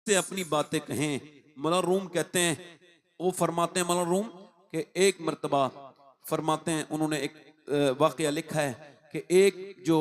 से अपनी बातें कहें। मौला रूम कहते हैं, वो फरमाते हैं मौला रूम कि एक मर्तबा फरमाते हैं, उन्होंने एक वाकया लिखा है कि एक जो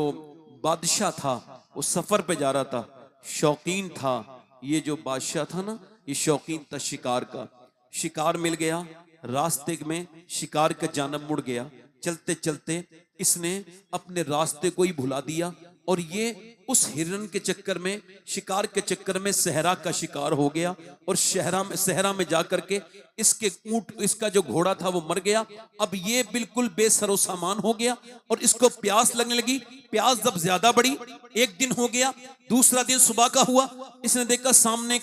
बादशाह था वो सफर पे जा रहा था, शौकीन था। ये जो बादशाह था ना, ये शौकीन था शिकार का। शिकार मिल गया, रास्ते में शिकार का जानब मुड़ गया। चलते चलते इसने अपने रास्ते को ही भुला दिया और ये उस हिरन के चक्कर में, शिकार के चक्कर में सहरा का शिकार हो गया और सहरा में जाकर के इसके ऊंट, इसका जो घोड़ा था वो मर गया। अब ये बिल्कुल बेसरो सामान हो गया और इसको प्यास लगने लगी। प्यास जब ज्यादा बढ़ी, एक दिन हो गया, दूसरा दिन सुबह का हुआ, इसने देखा सामने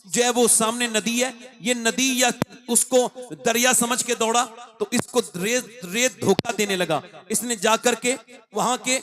जो है वो सामने नदी है, ये नदी या उसको दरिया समझ के दौड़ा तो इसको रेत धोखा देने लगा। इसने जाकर के वहां के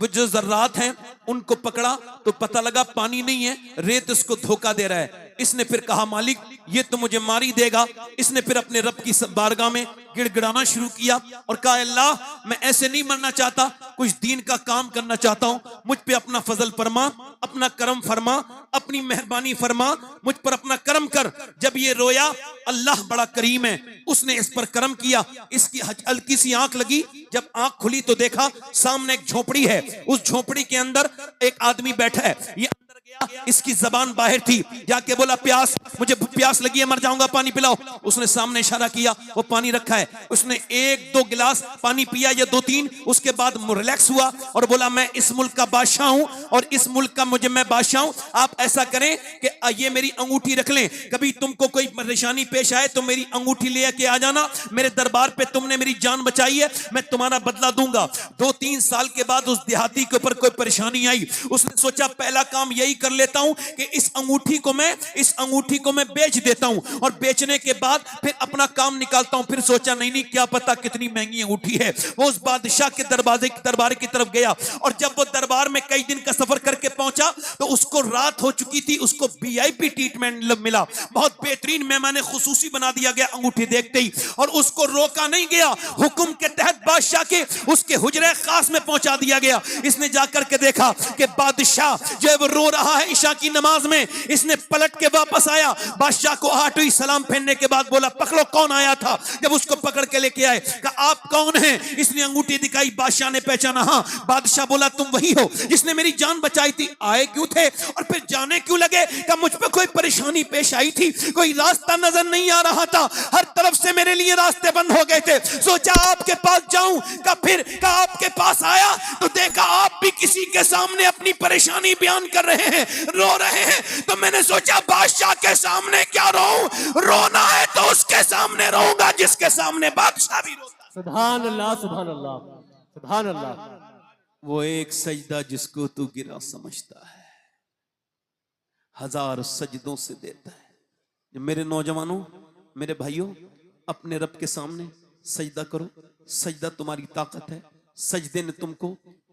जो जर्रात हैं उनको पकड़ा तो पता लगा पानी नहीं है, रेत इसको धोखा दे रहा है। इसने फिर कहा मालिक ये तो मुझे मार ही देगा। इसने फिर अपने रब की बारगाह में गिड़गिड़ाना शुरू किया और कहा अल्लाह मैं ऐसे नहीं मरना चाहता, कुछ दीन का काम करना चाहता हूं, मुझ पे अपना फजल फरमा, अपना करम फरमा, अपनी मेहरबानी फरमा, मुझ पर अपना करम कर। जब ये रोया, अल्लाह बड़ा करीम है, उसने इस पर करम किया। इसकी हल्की सी आंख लगी, जब आंख खुली तो देखा सामने एक झोपड़ी है, उस झोपड़ी के अंदर एक आदमी बैठा है। ये अंदर गया, इसकी जबान बाहर थी, जाके बोला प्यास, मुझे प्यास लगी है, मर जाऊंगा, पानी पिलाओ। उसने सामने इशारा किया, वो पानी रखा है, उसने एक दो गिलास पानी पिया या दो तीन, उसके बाद रिलैक्स हुआ और बोला मैं इस मुल्क का बादशाह हूं और इस मुल्क का मैं बादशाह हूं। आप ऐसा करें कि ये मेरी अंगूठी रख लें, कभी तुमको कोई परेशानी पेश आए तो मेरी अंगूठी लेके आ जाना, मेरे दरबार पे तुमने मेरी जान बचाई है, मैं तुम्हारा बदला दूंगा। 2-3 साल के बाद उस देहाती के ऊपर कोई परेशानी आई, उसने सोचा पहला काम यही कर लेता हूं कि इस अंगूठी को मैं बेच देता हूं और बेचने के बाद फिर अपना काम निकालता हूं। फिर सोचा नहीं क्या पता कितनी महंगी अंगूठी है। वो उस बादशाह के दरबार की तरफ गया और जब वो दरबार में कई दिन का सफर करके पहुंचा तो उसको रात हो चुकी थी, उसको वीआईपी ट्रीटमेंट मिला, बहुत बेहतरीन मेहमान खुसूसी बना दिया गया अंगूठी देखते ही, और उसको रोका नहीं गया, हुक्म के तहत बादशाह के उसके हुजरे खास में पहुंचा दिया गया। इसने जाकर के देखा कि बादशाह जो है वो रो रहा है ईशा की नमाज में। इसने पलट के वापस आया, बादशाह को हाथ हुई, सलाम फेरने के बाद बोला पकड़ो कौन आया था। जब उसको पकड़ के लेके आए, कहा आप कौन हैं? इसने अंगूठी दिखाई, बादशाह ने पहचाना, हाँ। बादशाह बोला तुम वही हो जिसने मेरी जान बचाई थी। आए क्यों थे और फिर जाने क्यों लगे? कहा मुझ पर कोई परेशानी पेश आई थी, कोई रास्ता नजर नहीं आ रहा था, हर तरफ से मेरे लिए रास्ते बंद हो गए थे, सोचा आपके पास जाऊं। का फिर का आपके पास आया तो देखा आप भी किसी के सामने अपनी परेशानी बयान कर रहे हैं, रो रहे हैं, तो मैंने सोचा बादशाह के सामने क्या रोऊं, रोना है तो उसके सामने रोऊंगा जिसके सामने बादशाह भी रोता। सुभान अल्लाह, सुभान अल्लाह, सुभान अल्लाह। वो एक सजदा जिसको तू गिरा समझता है, हजार सजदों से देता है। मेरे नौजवानों, मेरे भाइयों, अपने रब के सामने सजदा करो। सजदा तुम्हारी ताकत है। सजदे ने तुमको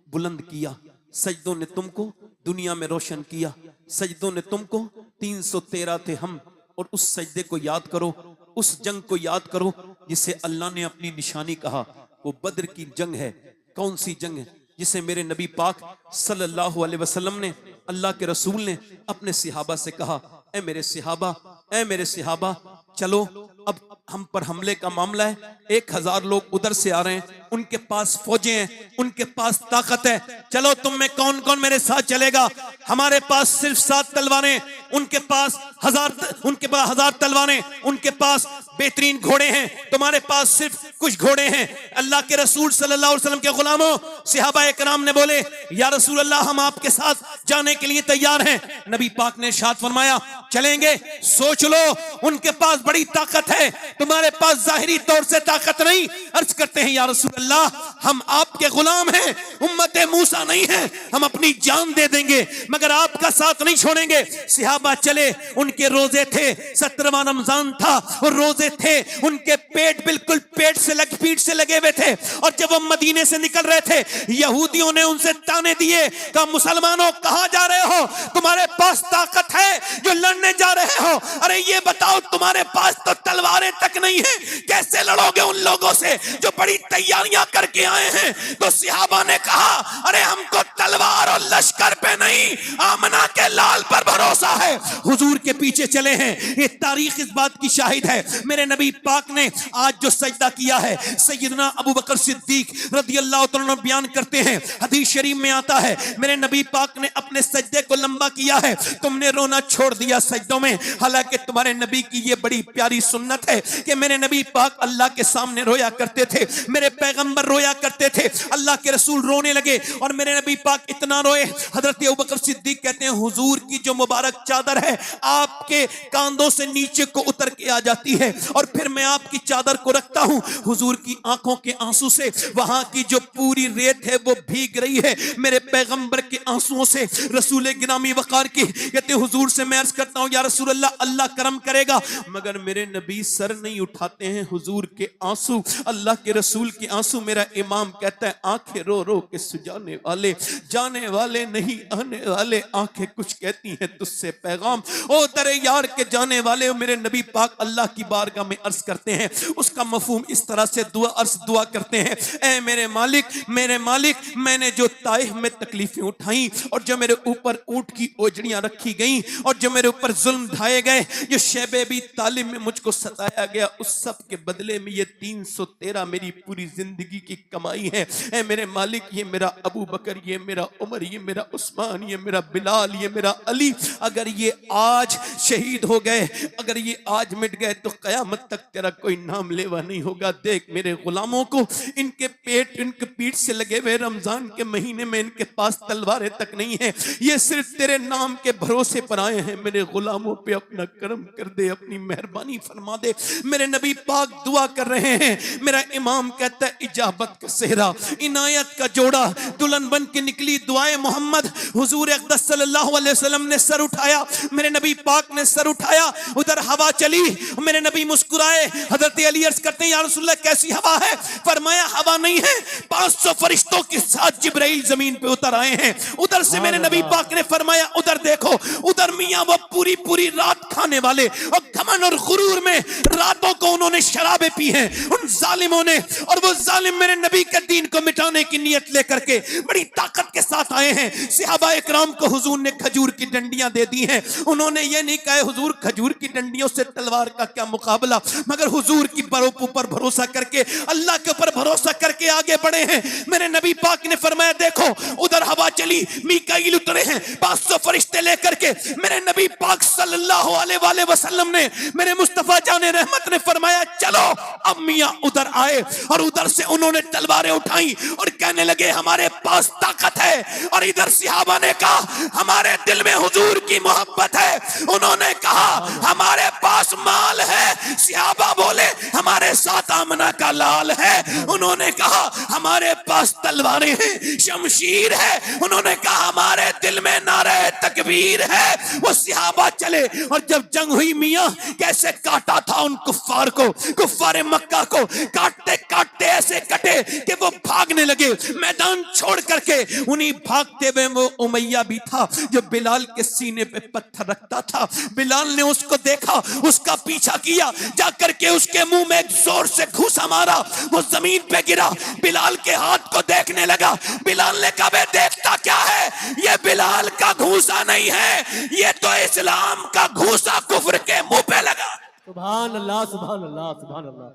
बुलंद किया, सजदों ने तुमको दुनिया में रोशन किया, सजदों ने तुमको 313 थे हम, और उस सजदे को याद करो, उस जंग को याद करो जिसे अल्लाह ने अपनी निशानी कहा। वो बद्र की जंग है। कौन सी जंग है? जिसे मेरे नबी पाक सल्लल्लाहु अलैहि वसल्लम ने, अल्लाह के रसूल ने अपने सिहाबा से कहा, ए मेरे सिहाबा, चलो अब हम पर हमले का मामला है। 1000 लोग उधर से आ रहे हैं, उनके पास फौजें हैं, उनके पास ताकत है, चलो तुम में कौन कौन मेरे साथ चलेगा? हमारे पास सिर्फ 7 तलवारें, उनके पास 1000 तलवारें, उनके पास बेहतरीन घोड़े हैं, तुम्हारे पास सिर्फ कुछ घोड़े हैं। अल्लाह के रसूल सल्लल्लाहु अलैहि वसल्लम के गुलामों, सहाबा इकराम ने बोले या रसूल अल्लाह हम आपके साथ जाने के लिए तैयार हैं। नबी पाक ने इरशाद फरमाया चलेंगे, सोच लो, उनके पास बड़ी ताकत है, तुम्हारे पास जाहिरी तौर से ताकत नहीं। अर्ज करते हैं या रसूल अल्लाह हम आपके गुलाम हैं, उम्मते मूसा नहीं है, हम अपनी जान दे देंगे मगर आपका साथ नहीं छोड़ेंगे। सहाबा चले, उनके रोजे थे, 17वां रमजान था और रोजे थे, उनके पेट बिल्कुल पीठ से लगे हुए थे। और जब वो मदीने से निकल रहे थे, यहूदियों ने उनसे ताने दिए, कहा मुसलमानों कहां जा रहे हो? तुम्हारे पास ताकत है जो लड़ने जा रहे हो? अरे ये बताओ तुम्हारे पास तो तलवारें तक नहीं है, कैसे लड़ोगे उन लोगों से जो बड़ी तैयारी कुर्बानियां करके आए हैं। तो सहाबा ने कहा अरे हमको तलवार और लश्कर पे नहीं, आमना के लाल पर भरोसा है। हुजूर के पीछे चले हैं। ये तारीख इस बात की शाहिद है। मेरे नबी पाक ने आज जो सजदा किया है, सैयदना अबू बकर सिद्दीक रज़ी अल्लाह तआला अन्हु बयान करते हैं, हदीस शरीफ में आता है मेरे नबी पाक ने अपने सजदे को लंबा किया है, तुमने रोना छोड़ दिया सजदों में। हालांकि तुम्हारे नबी की ये बड़ी प्यारी सुन्नत है कि मेरे नबी पाक अल्लाह के सामने रोया करते थे, मेरे पैगंबर रोया करते थे, अल्लाह के रसूल रोने लगे और मेरे नबी पाक इतना रोए, हजरत अबू बकर सिद्दीक कहते हैं हुजूर की जो मुबारक चादर है आपके कांधों से नीचे को उतर के आ जाती है और फिर मैं आपकी चादर को रखता हूं, हुजूर की आंखों के आंसू से वहां की जो पूरी रेत है वो भीग रही है मेरे पैगंबर के आंसुओं से। रसूल गिरामी वकार की कहते हुजूर से मैं अर्ज करता हूं या रसूल अल्लाह, अल्लाह करम करेगा, मगर मेरे नबी सर नहीं उठाते हैं। हुजूर के आंसू, अल्लाह के रसूल के आंसू, मेरा इमाम कहता है आंखें रो रो के सुजाने वाले, जाने वाले नहीं आने वाले, आंखें कुछ कहती हैं तुझसे पैगाम, ओ दरे यार के जाने वाले। मेरे नबी पाक अल्लाह की बारगाह में अर्ज करते हैं, उसका मफहूम इस तरह से दुआ करते हैं, ऐ मेरे मालिक, मेरे मालिक, मैंने जो ताइफ में तकलीफें उठाई और जो मेरे ऊपर ऊंट की ओजड़ियां रखी गई और जो मेरे ऊपर जुल्म ढाए गए, जो शैबे भी तालिम में मुझको सताया गया, उस सब के बदले में ये 313 मेरी पूरी जिंदगी की कमाई है। ऐ मेरे मालिक, ये मेरा अबू बकर, ये मेरा उमर, ये मेरा उस्मान, ये मेरा बिलाल, ये मेरा अली, अगर ये आज शहीद हो गए, अगर ये आज मिट गए तो कयामत तक तेरा कोई नाम लेवा नहीं होगा। देख मेरे गुलामों को, इनके पेट, इनके पीठ से लगे हुए रमजान के महीने में इनके पास तलवारें तक नहीं है, ये सिर्फ तेरे नाम के भरोसे पर आए हैं। मेरे गुलामों पे अपना करम कर दे, अपनी मेहरबानी फरमा दे। मेरे नबी पाक दुआ कर रहे हैं, मेरा इमाम कहता है इजाबत का सेहरा, इनायत का जोड़ा, दुल्हन बन के निकली दुआए मोहम्मद। हुजूर अक़दस सल्लल्लाहु अलैहि वसल्लम ने सर उठाया, मेरे नबी पाक ने सर उठाया, उधर हवा चली, मेरे नबी मुस्कुराए। हजरत अली अर्ज करते हैं या रसूलल्लाह कैसी हवा है? फरमाया हवा नहीं है, 500 फरिश्तों के साथ जिब्राइल जमीन पे उतर आए हैं। उधर से मेरे नबी पाक ने फरमाया उधर देखो, उधर मियां वो पूरी पूरी रात खाने वाले और घमंड और गुरूर में रातों को उन्होंने शराबें पी हैं उन जालिमों ने, और वो जालिम मेरे नबी के दीन को मिटाने की नियत लेकर के बड़ी ताकत के साथ आए हैं। सहाबा इकराम को हुजूर ने खजूर की डंडियां दे दी हैं, उन्होंने ये नहीं कहा हुजूर खजूर की डंडियों से तलवार का क्या मुकाबला, मगर हुजूर की ऊपर भरोसा करके, अल्लाह के ऊपर भरोसा करके आगे बढ़े हैं। मेरे नबी पाक ने फरमाया देखो उधर हवा चली, मीकाईल उतरे हैं 500 फरिश्ते लेकर के। मेरे नबी पाक सल्लल्लाहु अलैहि वसल्लम ने, मेरे मुस्तफा जाने रहमत ने फरमाया चलो। अब मियां उधर आए और उधर से उन्होंने तलवारें उठाई और कहने लगे हमारे पास ताकत है, और इधर सहाबा ने कहा हमारे दिल में हुजूर की मोहब्बत है। उन्होंने कहा हमारे पास माल है, सहाबा बोले हमारे साथ आमना का लाल है। उन्होंने कहा हमारे पास तलवारें हैं, शमशीर है। उन्होंने कहा हमारे दिल में नारे तकबीर है। वो सहाबा चले और जब जंग हुई मियां कैसे काटा था उन कुफ्फार को, कुफ्फार मक्का को काटते काटते ऐसे कटे कि वो भागने लगे मैदान छोड़ करके। उन्हीं भागते हुए वो उमैया भी था जो बिलाल के सीने पे पत्थर रखता था। बिलाल ने उसको देखा, उसका पीछा किया, जाकर के उसके मुंह में एक जोर से घूसा मारा, वो जमीन पे गिरा। बिलाल के हाथ को देखने लगा, बिलाल ने कहा देखता क्या है, ये बिलाल का घूसा नहीं है, ये तो इस्लाम का घूसा कुफ्र के मुंह पे लगा। सुभान अल्लाह, सुभान अल्लाह, सुभान अल्लाह,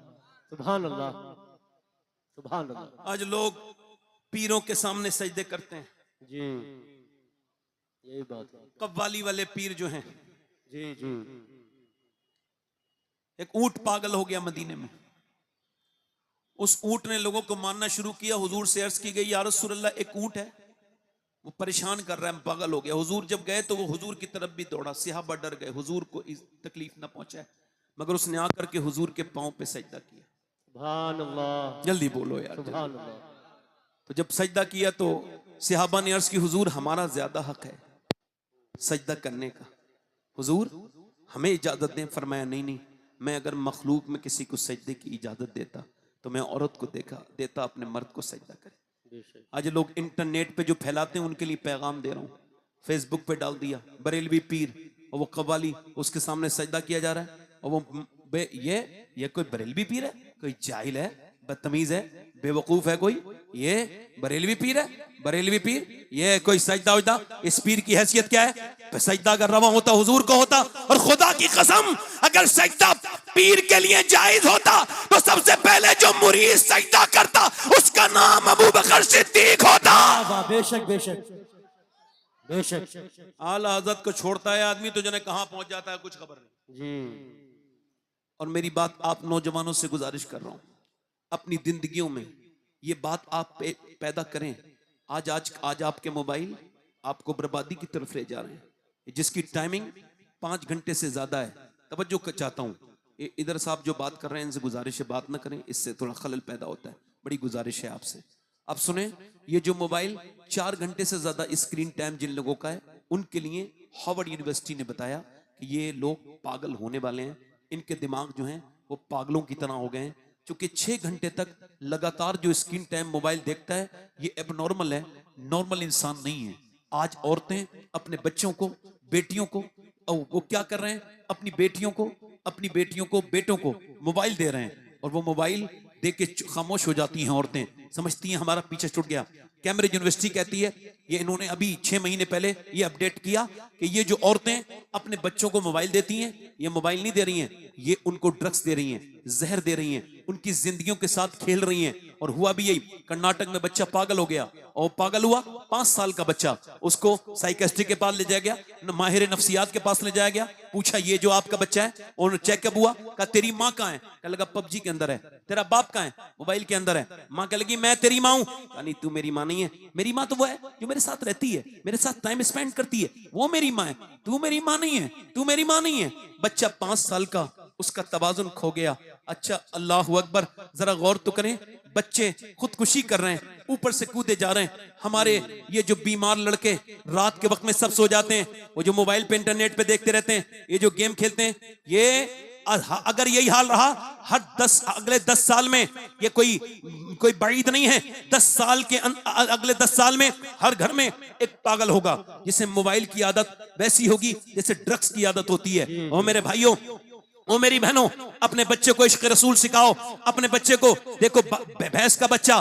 सुभान अल्लाह, सुभान अल्लाह। आज लोग पीरों के सामने सजदे करते हैं जी, यही बात है। कव्वाली वाले पीर जो हैं, जी जी, एक ऊंट पागल हो गया मदीने में, उस ऊंट ने लोगों को मानना शुरू किया। हुजूर से अर्ज की गई या रसूल अल्लाह एक ऊंट है वो परेशान कर रहा है, पागल हो गया। हुजूर जब गए तो वो हुजूर की तरफ भी दौड़ा, सहाबा डर गए हुजूर को इस तकलीफ ना पहुंचाए, मगर उसने आकर के हुजूर के पांव पे सजदा किया। सुभान अल्लाह, जल्दी बोलो यार, सुभान अल्लाह। तो जब सजदा किया तो सहाबा ने अर्ज की हुजूर हमारा ज्यादा हक है सजदा करने का, हुजूर हमें इजाजत दें। फरमाया नहीं नहीं, मैं अगर मखलूक में किसी को सजदे की इजाजत देता तो मैं औरत को देता अपने मर्द को सजदा करे। आज लोग इंटरनेट पे जो फैलाते हैं उनके लिए पैगाम दे रहा हूँ, फेसबुक पे डाल दिया बरेलवी पीर और वो कव्वाली, उसके सामने सजदा किया जा रहा है और वो ये कोई बरेलवी पीर है, कोई जाहिल है, बदतमीज है, बेवकूफ है कोई, ये बरेलवी पीर है, बरेलवी पीर, ये कोई सजदा उजदा, इस पीर की हैसियत क्या है? सजदा अगर रवा होता हुजूर को होता, और खुदा की कसम अगर सजदा पीर के लिए जायज होता तो सबसे पहले जो मुरीद सजदा करता उसका नाम अबू बकर सिद्दीक होता। बेशक बेशक बेशक। आला हजरत को छोड़ता है आदमी तो जने कहां पहुंच जाता है कुछ खबर नहीं जी। और मेरी बात आप नौजवानों से गुजारिश कर रहा हूं, अपनी जिंदगियों में ये बात आप पैदा करें। आज आपके मोबाइल आपको बर्बादी की तरफ ले जा रहे हैं, जिसकी टाइमिंग 5 घंटे से ज्यादा है। तवज्जो चाहता हूं, इधर साहब जो बात कर रहे हैं इनसे गुजारिश है बात ना करें, इससे थोड़ा खलल पैदा होता है, बड़ी गुजारिश है आपसे। आप सुने, ये जो मोबाइल 4 घंटे से ज्यादा स्क्रीन टाइम जिन लोगों का है उनके लिए हार्वर्ड यूनिवर्सिटी ने बताया कि ये लोग पागल होने वाले हैं, इनके दिमाग जो हैं वो पागलों की तरह हो गए हैं, क्योंकि 6 घंटे तक लगातार जो स्क्रीन टाइम मोबाइल देखता है ये एबनॉर्मल है, नॉर्मल इंसान नहीं है। आज औरतें अपने बच्चों को, बेटियों को, वो क्या कर रहे हैं, अपनी बेटियों को बेटों को मोबाइल दे रहे हैं और वो मोबाइल दे के खामोश हो जाती हैं औरतें, समझती हैं हमारा पीछे छूट गया। कैम्ब्रिज यूनिवर्सिटी कहती है, ये इन्होंने अभी 6 महीने पहले ये अपडेट किया कि ये जो औरतें अपने बच्चों को मोबाइल देती हैं, ये मोबाइल नहीं दे रही हैं, ये उनको ड्रग्स दे रही हैं, जहर दे रही हैं, उनकी जिंदगियों के साथ खेल रही हैं। और हुआ भी यही, कर्नाटक में बच्चा पागल हो गया, और पागल हुआ 5 साल का बच्चा, उसको साइकेट्रिस्ट के पास ले जाया गया, माहिर नफ्सियात के पास ले जाया गया, पूछा ये जो आपका बच्चा है, और चेकअप हुआ, कहा तेरी माँ कहाँ है? कहा लगा पबजी के अंदर है। तेरा बाप कहाँ है? मोबाइल के अंदर है। माँ कह लगी मैं तेरी माँ हूं। कहा नहीं, तू मेरी माँ नहीं है, मेरी माँ तो वो है जो मेरे साथ रहती है, मेरे साथ टाइम स्पेंड करती है, वो मेरी माँ है, तू मेरी माँ नहीं है, तू मेरी माँ नहीं है। बच्चा 5 साल का, उसका तवाजुन खो गया। अच्छा, अल्लाह अकबर, जरा गौर तो करें, बच्चे खुदकुशी कर रहे हैं, ऊपर से कूदे जा रहे हैं। हमारे ये जो बीमार लड़के रात के वक्त में सब सो जाते हैं, वो जो मोबाइल पे इंटरनेट पे देखते रहते हैं, ये जो गेम खेलते हैं, ये अगर यही हाल रहा अगले 10 साल में, ये कोई बाईद नहीं है, 10 साल के अगले 10 साल में हर घर में एक पागल होगा जिसे मोबाइल की आदत वैसी होगी जैसे ड्रग्स की आदत होती है। और मेरे भाइयों, ओ मेरी बहनों, अपने बच्चे को इश्क रसूल सिखाओ। अपने बच्चे को देखो, भैंस का बच्चा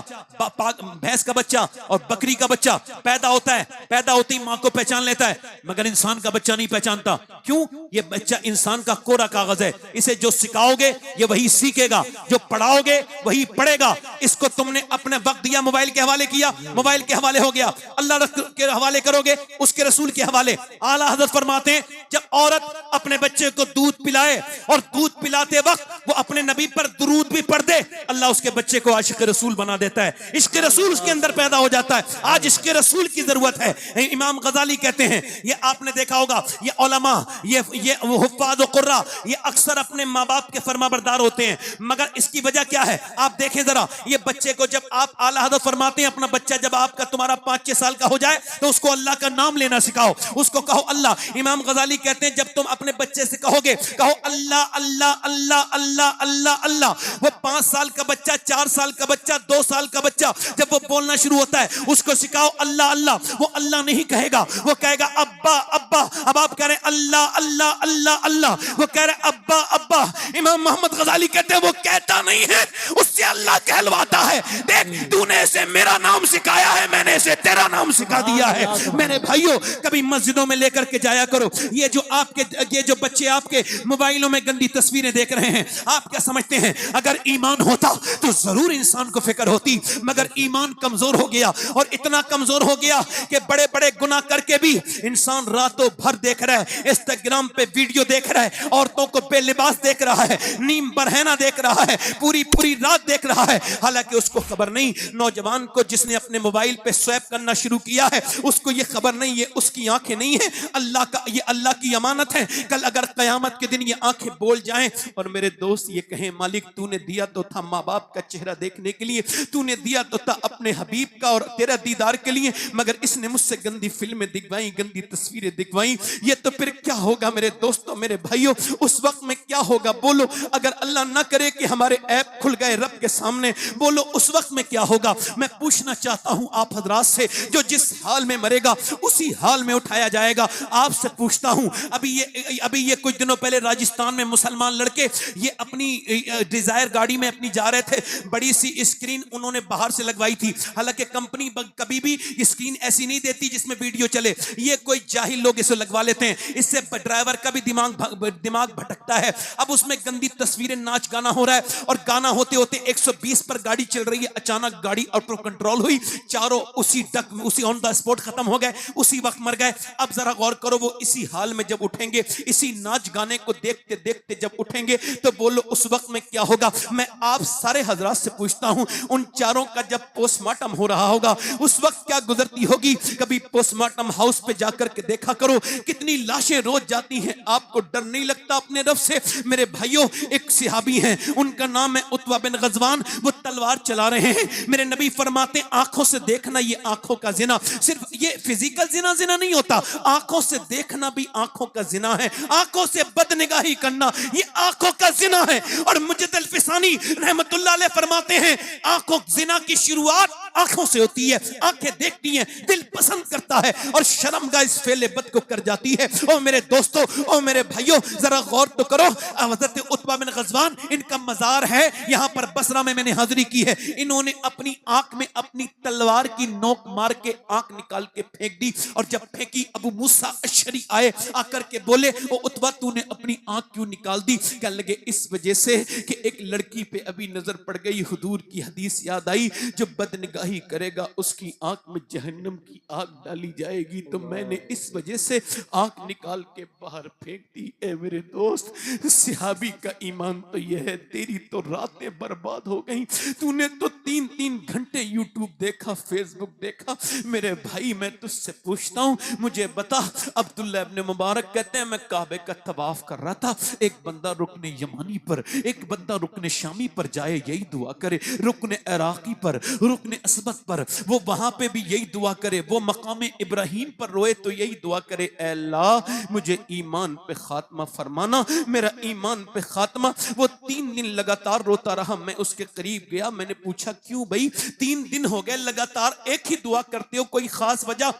और बकरी का बच्चा पैदा होता है, पैदा होती माँ को पहचान लेता है, मगर इंसान का बच्चा नहीं पहचानता। क्यों? ये बच्चा इंसान का कोरा कागज है, इसे जो सिखाओगे ये वही सीखेगा, जो पढ़ाओगे वही पढ़ेगा। इसको तुमने अपने वक्त दिया, मोबाइल के हवाले किया, मोबाइल के हवाले हो गया, अल्लाह के हवाले करोगे, उसके रसूल के हवाले। आला हज़रत फरमाते हैं, जब औरत अपने बच्चे को दूध पिलाए और दूध पिलाते वक्त वो अपने नबी पर दुरूद भी पढ़ दे, अल्लाह उसके बच्चे को आशिक रसूल बना देता है, इश्क रसूल उसके अंदर पैदा हो जाता है। आज इश्क रसूल की जरूरत है। इमाम गजाली कहते हैं, ये आपने देखा होगा, ये उलमा, ये हुफ्फाज़ व कुर्रा, ये अक्सर अपने माँ बाप के फरमाबरदार होते हैं, मगर इसकी वजह क्या है? आप देखें जरा, ये बच्चे को जब आप, आला हज़रत फरमाते हैं, अपना बच्चा जब आपका तुम्हारा 5-6 साल का हो जाए तो उसको अल्लाह का नाम लेना सिखाओ, उसको कहो अल्लाह। इमाम गजाली कहते हैं, जब तुम अपने बच्चे से कहोगे, कहो अल्लाह अल्लाह अल्लाह अल्लाह अल्लाह अल्लाह, वो 5 साल का बच्चा, 4 साल का बच्चा, 2 साल का बच्चा जब वो बोलना शुरू होता है, उसको सिखाओ अल्लाह अल्लाह। वो अल्लाह नहीं कहेगा, वो कहेगा अब्बा अब्बा। अब आप कह रहे हैं अल्लाह अल्लाह अल्लाह अल्लाह, वो कह रहे अब्बा अब्बा। इमाम मोहम्मद गजाली कहते हैं, वो कहता नहीं है, उससे अल्लाह कहलवाता है। देख, तूने इसे मेरा नाम सिखाया है, मैंने इसे तेरा नाम सिखा दिया है। मेरे भाइयों, कभी मस्जिदों में लेकर के जाया करो। ये जो बच्चे आपके मोबाइलों में गंदी तस्वीरें देख रहे हैं, आप क्या समझते हैं? अगर ईमान होता तो जरूर इंसान को फिक्र होती, मगर ईमान कमजोर हो गया, और इतना कमजोर हो गया कि बड़े बड़े गुनाह करके भी इंसान रातों भर देख रहा है, इंस्टाग्राम पे वीडियो देख रहा है, औरतों को बेलिबास देख रहा है, नीम बरहना देख रहा है, पूरी पूरी रात देख रहा है। हालांकि उसको खबर नहीं, नौजवान को जिसने अपने मोबाइल पे स्वैप करना शुरू किया है, उसको ये खबर नहीं, ये उसकी आंखें नहीं है, अल्लाह का, ये अल्लाह की अमानत है। कल अगर कयामत के दिन ये आंखें बोल जाएं और मेरे दोस्त ये कहें, मालिक तूने दिया तो था माँ बाप का चेहरा देखने के लिए, तूने दिया तो था अपने हबीब का और तेरा दीदार के लिए, मगर इसने मुझसे गंदी फिल्में दिखवाई, गंदी तस्वीरें दिखवाई, ये तो फिर क्या होगा मेरे दोस्तों, मेरे भाइयों? उस वक्त में क्या होगा? बोलो, अगर अल्लाह ना करे कि हमारे ऐप खुल गए रब के सामने, बोलो उस वक्त में क्या होगा। मैं पूछना चाहता हूं आप हजरात से, जो जिस हाल में मरेगा उसी हाल में उठाया जाएगा। आपसे पूछता हूं, अभी ये कुछ दिनों पहले राजस्थान में मुसलमान लड़के ये अपनी डिजायर गाड़ी में अपनी जा रहे थे, बड़ी सी स्क्रीन उन्होंने बाहर से लगवाई थी। हालांकि कंपनी कभी भी स्क्रीन ऐसी नहीं देती जिसमें वीडियो चले, ये कोई जाहिल लोग इसे लगवा लेते हैं, इससे ड्राइवर का भी दिमाग भटकता है। अब उसमें गंदी तस्वीरें, नाच गाना हो रहा है, और गाना होते होते 120 पर गाड़ी चल रही है, अचानक गाड़ी आउट ऑफ कंट्रोल हुई, चारों उसी ऑन द स्पॉट खत्म हो गए, उसी वक्त मर गए। अब जरा गौर करो, वो इसी हाल में जब उठेंगे, इसी नाच गाने को देखते देखते जब उठेंगे, तो बोलो उस वक्त में क्या होगा। मैं आप सारे हजरात से पूछता हूं, उन चारों का जब पोस्टमार्टम हो रहा होगा उस वक्त क्या गुजरती होगी। कभी पोस्टमार्टम हाउस पे जाकर के देखा करो, कितनी लाशें रोज जाती हैं। आपको डर नहीं लगता अपने रब से? मेरे भाइयों, एक सिहाबी हैं, उनका नाम है उत्वा बिन गजवान, वो तलवार चला रहे हैं। मेरे नबी फरमाते हैं, आंखों से देखना ये आंखों का जिना, सिर्फ ये फिजिकल जिना नहीं होता, आंखों से देखना भी आंखों का जिना है। आंखों से बदनिगाही करना ये आंखों का जिना है। और मुजद्दिद अल-फिसानी रहमतुल्लाह अलैह फरमाते हैं, आंखों जिना की शुरुआत आंखों से होती है, आंखें देखती हैं, दिल पसंद करता है, और शर्मगाह इस फेले बद को कर जाती है। ओ मेरे दोस्तों, ओ मेरे भाइयों, जरा गौर तो करो। हज़रत उत्बा बिन गज़वान, इनका मजार है यहां पर बसरा में, मैंने हाजिरी की है। इन्होंने अपनी आंख में अपनी तलवार की नोक मार के आंख निकाल के फेंक दी, और जब फेंकी अबू मूसा अशरी आए, आकर के बोले, ओ उत्बा तूने अपनी आंख क्यों निकाल दी? कहने लगे इस वजह से कि एक लड़की पे अभी नजर पड़ गई, हुजूर की हदीस याद आई, जो बदनिगाही करेगा उसकी आंख में जहन्नम की आग डाली जाएगी, तो मैंने इस वजह से आंख निकाल के बाहर फेंक दी। ए मेरे दोस्त, सिहाबी का ईमान तो यह है, तेरी तो रातें बर्बाद हो गई, तूने तो 3-3 घंटे यूट्यूब देखा, फेसबुक देखा। मेरे भाई, मैं तुझसे पूछता हूं, मुझे बता। अब्दुल्ला इब्न मुबारक कहते हैं, मैं काबे का तवाफ कर रहा था, एक बंदा रुकने यमानी पर, एक बंदा रुकने शामी पर जाए यही दुआ करे, रुकने इराकी पर, रुकने असबत पर, वो वहां पे भी यही दुआ करे, वो मकाम इब्राहिम पर रोए तो यही दुआ करे, ऐ अल्लाह मुझे ईमान पे खात्मा फरमाना, मेरा ईमान पे खात्मा। वो 3 दिन लगातार रोता रहा। मैं उसके करीब गया, मैंने पूछा क्यों भाई, 3 दिन हो गए लगातार एक ही दुआ करते हो, कोई खास वजह?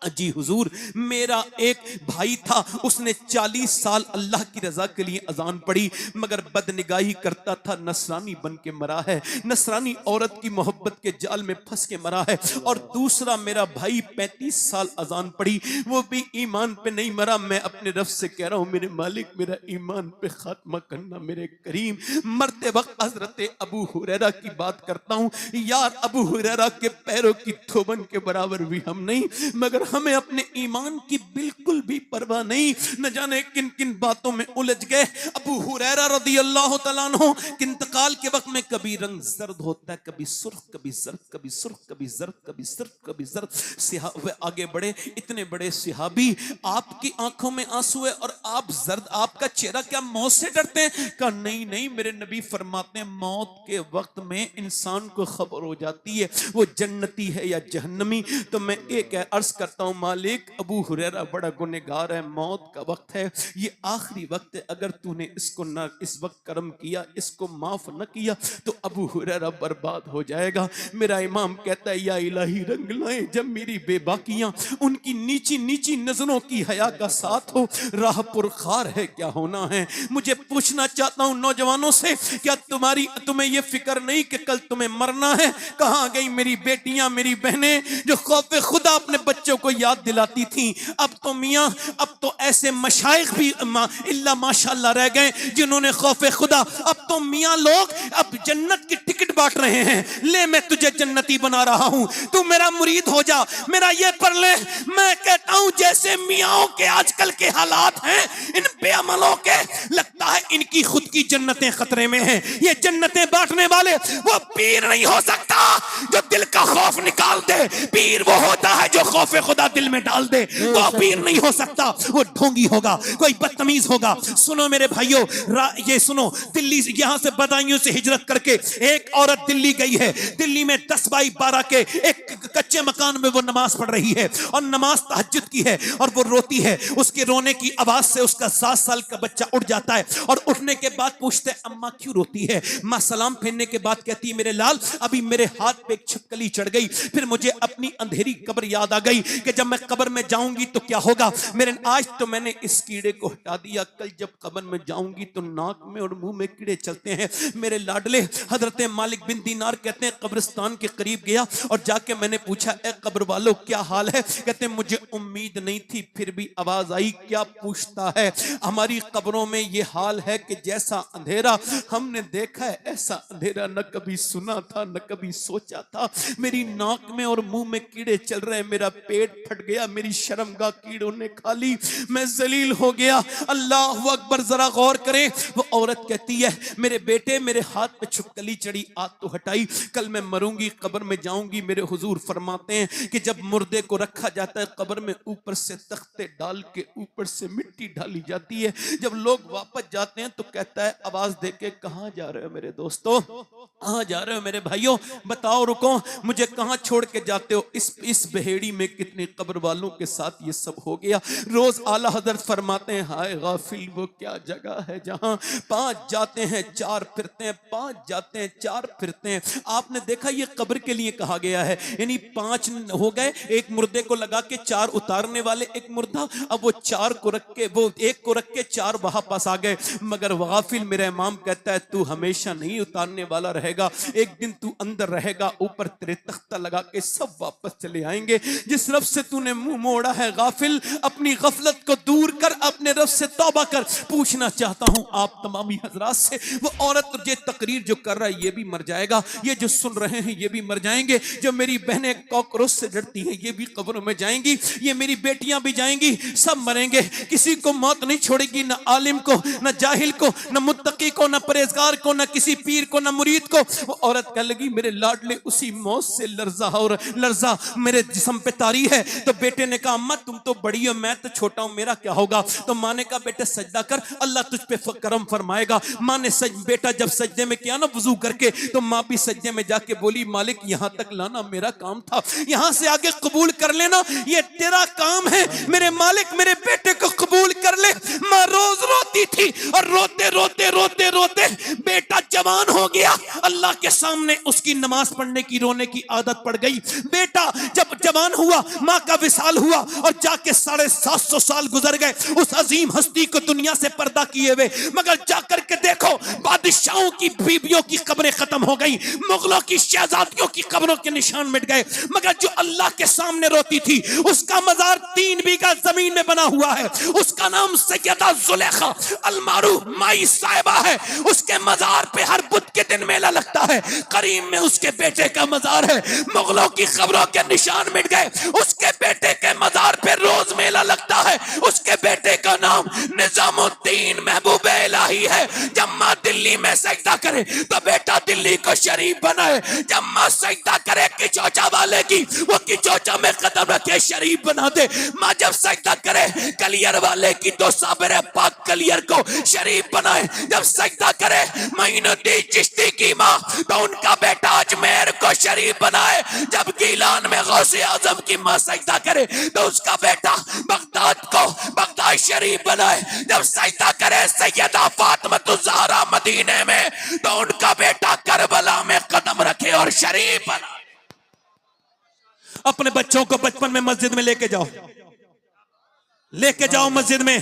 जी हुजूर, मेरा एक भाई था, उसने 40 साल अल्लाह की रजा के लिए अजान पढ़ी, मगर बदनिगाही करता था, नसरानी बन के मरा है, नसरानी औरत की मोहब्बत के जाल में फंस के मरा है। और दूसरा मेरा भाई 35 साल अजान पढ़ी, वो भी ईमान पे नहीं मरा। मैं अपने रब से कह रहा हूं, मेरे मालिक मेरा ईमान पे खात्मा करना मेरे करीम। मरते वक्त हजरत अबू हुरैरा की बात करता हूं, यार अबू हुरैरा के पैरों की थोबन के बराबर भी हम नहीं, मगर हमें अपने ईमान की बिल्कुल भी परवाह नहीं। न जाने किन किन बातों में उलझ गए। अबू हुरैरा रज़ी अल्लाह तआला अन्हु के इंतकाल के वक्त में कभी रंग जर्द होता है, कभी सुर्ख, कभी जर्द, कभी सुर्ख, कभी जर्द, कभी सुर्ख, कभी जर्द। वे आगे बढ़े, इतने बड़े सिहाबी, आपकी आंखों में आंसू है और आप जर्द, आपका चेहरा क्या मौत से डरते हैं? कहा नहीं नहीं, मेरे नबी फरमाते हैं मौत के वक्त में इंसान को खबर हो जाती है वो जन्नती है या जहन्नमी। तो मैं एक अर्ज करता हूं, मालिक अबू हुरैरा बड़ा गुनहगार है, मौत का वक्त है, ये आखिरी वक्त है, अगर तूने इसको ना इस वक्त कर्म किया, इसको माफ न किया, तो अबू हुरैरा बर्बाद हो जाएगा। मेरा इमाम कहता है, या इलाही रंग लाए जब मेरी बेबाकियां उनकी नीची नीची नजरों की हया का साथ हो, राह पुरखार है क्या होना है। मुझे पूछना चाहता हूं नौजवानों से, क्या तुम्हें ये फिक्र नहीं कि कल तुम्हें मरना है? कहां गई मेरी बेटियां, मेरी बहनें जो खौफ खुदा अपने बच्चों को याद दिलाती थी? अब तो मियां, अब तो ऐसे मशाइख भी इल्ला माशाअल्लाह रह गए जिन्होंने खौफे खुदा। अब तो मियां लोग अब जन्नत की टिकट बांट रहे हैं, ले मैं तुझे जन्नती बना रहा हूं, तू मेरा मुरीद हो जा, मेरा ये पढ़ ले। मैं कहता हूं जैसे मियाओं के आजकल के हालात हैं, इन बेअमलों के, लगता है इनकी खुद की जन्नतें खतरे में हैं। ये जन्नतें बांटने वाले वो पीर नहीं हो सकता जो दिल का खौफ निकाल दे। पीर वो होता है जो खौफे खुदा खुदा दिल में डाल दे वो पीर नहीं हो सकता, वो ढोंगी होगा, कोई बदतमीज होगा। सुनो मेरे भाइयों, ये सुनो, दिल्ली यहाँ से बदायूं से हिजरत करके एक औरत दिल्ली गई है। दिल्ली में 10 बाई 12 के एक कच्चे मकान में वो नमाज पढ़ रही है और नमाज तहज्जुद की है और वो रोती है। उसके रोने की आवाज से उसका 7 साल का बच्चा उठ जाता है और उठने के बाद पूछते हैं अम्मा क्यों रोती है? मां सलाम फेरने के बाद कहती है मेरे लाल अभी मेरे हाथ पे एक छिपकली चढ़ गई, फिर मुझे अपनी अंधेरी कब्र याद आ गई कि जब मैं कब्र में जाऊंगी तो क्या होगा। मेरे आज तो मैंने इस कीड़े को हटा दिया, कल जब कब्र में जाऊंगी तो नाक में और मुंह में कीड़े चलते हैं। मेरे लाडले हजरत मालिक बिन दीनार कहते हैं कब्रिस्तान के करीब गया और जाके मैंने पूछा ए कब्र वालों क्या हाल है? कहते हैं मुझे उम्मीद नहीं थी फिर भी आवाज आई। क्या पूछता है? हमारी कब्रों में ये हाल है कि जैसा अंधेरा हमने देखा है ऐसा अंधेरा न कभी सुना था न कभी सोचा था। मेरी नाक में और मुंह में कीड़े चल रहे हैं, मेरा पेट फट गया, मेरी शर्मगाह कीड़ों ने खा ली, मैं जलील हो गया। अल्लाह अकबर, जरा गौर करें। वो औरत कहती है मेरे बेटे मेरे हाथ पे छिपकली चढ़ी, आग तो हटाई, कल मैं मरूंगी कब्र में जाऊंगी। मेरे हुजूर फरमाते हैं कि जब मुर्दे को रखा जाता है कब्र में ऊपर से तख्ते डाल के ऊपर से मिट्टी डाली जाती है। जब लोग वापस जाते हैं तो कहता है आवाज दे के कहां जा रहे हो मेरे दोस्तों, कहां जा रहे हो मेरे भाइयों, बताओ रुको, मुझे कहां छोड़ के जाते हो? इस बहेड़ी में कितने कब्र वालों के साथ ये सब हो गया। रोज आला हजरत फरमाते हैं हाय गाफिल वो क्या जगह है जहां 5 जाते हैं 4 फिरते हैं, 5 जाते हैं 4 फिरते हैं। आपने देखा ये कब्र के लिए कहा गया है, यानी 5 हो गए, एक मुर्दे को लगा के 4 उतारने वाले एक मुर्दा, अब वो 4 को रख के वो एक को रख के 4 वहां पास आ गए। मगर गाफिल मेरा इमाम कहता है तू हमेशा नहीं उतारने वाला रहेगा, एक दिन तू अंदर रहेगा, ऊपर तेरे तख्ता लगा के सब वापस चले आएंगे। जिस रब से तूने मुंह मोड़ा है गाफिल, अपनी गफलत को दूर कर, अपने रब से तौबा कर। पूछना चाहता हूं आप तमामी हजरात से, वो औरत ये तकरीर जो कर रहा है ये भी मर जाएगा, ये जो सुन रहे हैं ये भी मर जाएंगे, जो मेरी बहनें कॉकरोच से डरती हैं ये भी कब्रों में जाएंगी, ये मेरी बेटियां भी जाएंगी, सब मरेंगे। किसी को मौत नहीं छोड़ेगी, न आलिम को, न जाहिल को, न मुत्तकी को, न परहेजगार को, न किसी पीर को, न मुरीद को। वो औरत कह लगी मेरे लाडले उसी मौत से लर्जा और लर्जा मेरे जिस्म पे तारी है। तो बेटे ने कहा अम्मा तुम तो बड़ी हो, मैं तो छोटा हूं, मेरा क्या होगा? तो माँ ने कहा बेटे सजदा कर, अल्लाह तुझ पे करम फरमाएगा। माँ ने बेटा जब सजदे में किया ना वजू करके, तो माँ भी सजदे में जाके बोली मालिक यहाँ तक लाना मेरा काम था, यहाँ से आगे कबूल कर लेना, ये तेरा काम है मेरे मालिक, मेरे बेटे को कबूल कर ले। माँ रोज रोती थी और रोते रोते रोते रोते बेटा जवान हो गया। अल्लाह के सामने उसकी नमाज पढ़ने की, रोने की आदत पड़ गई। बेटा जब जवान हुआ, माँ का विसाल हुआ और जाके 750 साल गुजर गए उस अजीम हस्ती को दुनिया से पर्दा किए हुए। मगर जाकर के देखो बादशाहों की बीवियों की कब्रें खत्म हो गई, मुगलों की शहजादियों की कब्रों के निशान मिट गए। मगर जो अल्लाह के सामने रोती थी उसका मजार 3 बीघा जमीन में बना हुआ है, उसका नाम सैयदा जुलेखा अलमारूफ माई साहिबा है। उसके मजार पे हर बुध के दिन मेला लगता है। करीम में उसके बेटे का मजार है, मुगलों की कब्रों के निशान मिट गए, उसके बेटे के मजार पे रोज मेला लगता है। उसके बेटे का नाम निजामुद्दीन महबूब इलाही है। जब माँ दिल्ली में सजदा करे तो बेटा दिल्ली को शरीफ बनाए, जब माँ सजदा करे कि चौचा वाले की, वो की चौचा में कदम रखे शरीफ बना दे। माँ जब सजदा करे कलियर वाले की, तो साबिर पाक कलियर को शरीफ बनाए। जब सजदा करे मोइनुद्दीन चिश्ती की माँ, तो उनका बेटा अजमेर को शरीफ बनाए। जब गीलान में गौसे आजम की माँ सजदा करे तो उसका बेटा बगदाद को बगदाद शरीफ बनाए। जब सजदा करे सैयदा फातिमा ज़हरा मदीने में, तो उनका बेटा करबला में कदम रखे और शरीफ बनाए। अपने बच्चों को बचपन में मस्जिद में लेके जाओ मस्जिद में,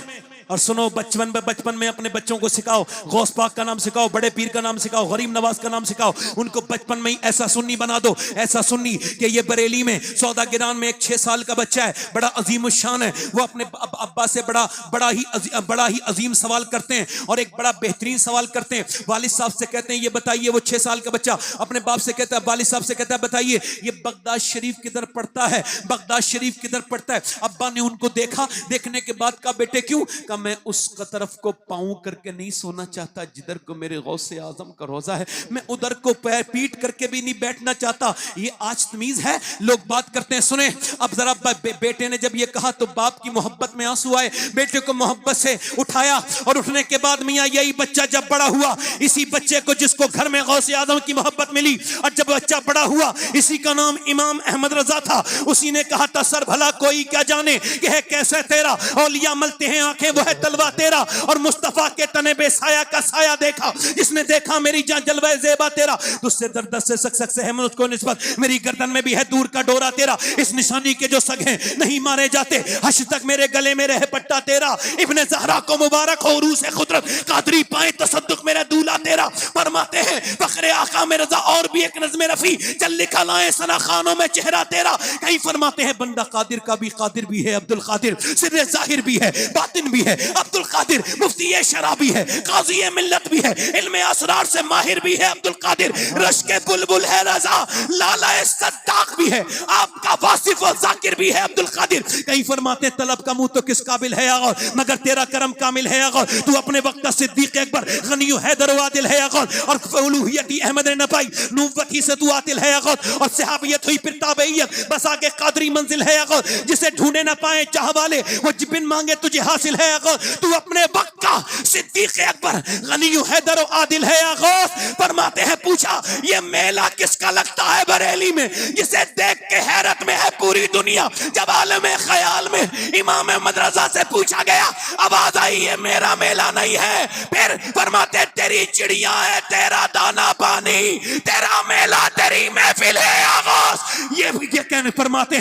और सुनो बचपन में अपने बच्चों को सिखाओ, गौस पाक का नाम सिखाओ, बड़े पीर का नाम सिखाओ, गरीब नवाज का नाम सिखाओ। उनको बचपन में ही ऐसा सुन्नी बना दो, ऐसा सुन्नी कि ये बरेली में सौदागिरान में एक 6 साल का बच्चा है, बड़ा अजीम शान है, वो अपने अब्बा से बड़ा ही अजीम सवाल करते हैं और एक बड़ा बेहतरीन सवाल करते हैं। वालिद साहब से कहते हैं ये बताइए, वो 6 साल का बच्चा अपने बाप से कहता है, वालिद साहब से कहता है बताइए ये बगदाद शरीफ किधर पड़ता है, बगदाद शरीफ किधर पड़ता है। अब्बा ने उनको देखा, देखने के बाद कहा बेटे क्यों? कहा मैं उस तरफ को पाँव करके नहीं सोना चाहता जिधर को मेरे गौसे आजम का रोजा है, मैं उधर को पैर पीट करके भी नहीं बैठना चाहता। ये आज तमीज है? लोग बात करते हैं। सुने अब जरा, बेटे ने जब ये कहा तो बाप की मोहब्बत में आंसू आए, बेटे को मोहब्बत से उठाया और उठने के बाद मियां यही बच्चा जब बड़ा हुआ, इसी बच्चे को जिसको घर में गौसे आजम की मोहब्बत मिली, और जब बच्चा बड़ा हुआ इसी का नाम इमाम अहमद रजा था, उसी ने कहा था सर भला कोई क्या जाने कि है कैसे तेरा, औलिया मलते हैं आंखें वो है तलवा तेरा, और मुस्तफा के तने बेसाया का साया देखा, जिसने देखा मेरी जान जलवा जेबा तेरा, तुझसे दर्द से सक से है मुझको निस्बत, मेरी गर्दन में भी है दूर का डोरा तेरा, इस निशानी के जो सग हैं नहीं मारे जाते, हश तक मेरे गले में रहे पट्टा तेरा, इब्ने ज़हरा को मुबारक हो रूसे खुदरत, कादरी पाए तसद्दुक मेरा दूल्हा तेरा, फरमाते हैं फखरे आका में रजा और भी एक नज़्म रफी, चल लिखा लाए सना खानों में चेहरा तेरा, कहीं फरमाते हैं बंदा कादिर का भी कादिर भी है अब्दुल कादिर, सिर्रे जाहिर भी है बातिन भी है अब्दुल कादिर, मुफ्ती शराबी है काजी मिल्लत भी है, इल्मे असरार से माहिर भी है अब्दुल कादिर, रश के बुलबुल है रजा, लाला सद्दाक भी है, आपका वासिफ और जाकिर भी है अब्दुल कादिर। कहीं फरमाते तलब का मुंह तो किस काबिल है अगर, मगर तेरा करम कामिल है अगर, तू अपने वक्त का सिद्दीक अकबर गनियो हैदर वादिल है अगर, और उलूहियती अहमद ने न पाई नूबती से तू आतिल है अगर, और सहाबियत हुई फिर ताबईयत बस आगे कादरी मंजिल है अगर, जिसे ढूंढे ना पाए चाह वाले वो बिन मांगे तुझे हासिल है अगर, तू अपने वक्त का सिद्दीक अकबर गनियो हैदर आदिल है अगर। फरमाते हैं पूछा ये मेला किसका लगता है बरेली में, जिसे देख के हैरत में है पूरी दुनिया, जब आलम ख्याल में इमाम अहमद रजा से पूछा गया आवाज आई ये मेरा मेला नहीं है, फिर फरमाते तेरी चिड़िया है तेरा दाना पानी, तेरा मेला तेरी महफिल है आगाज। ये कहने फरमाते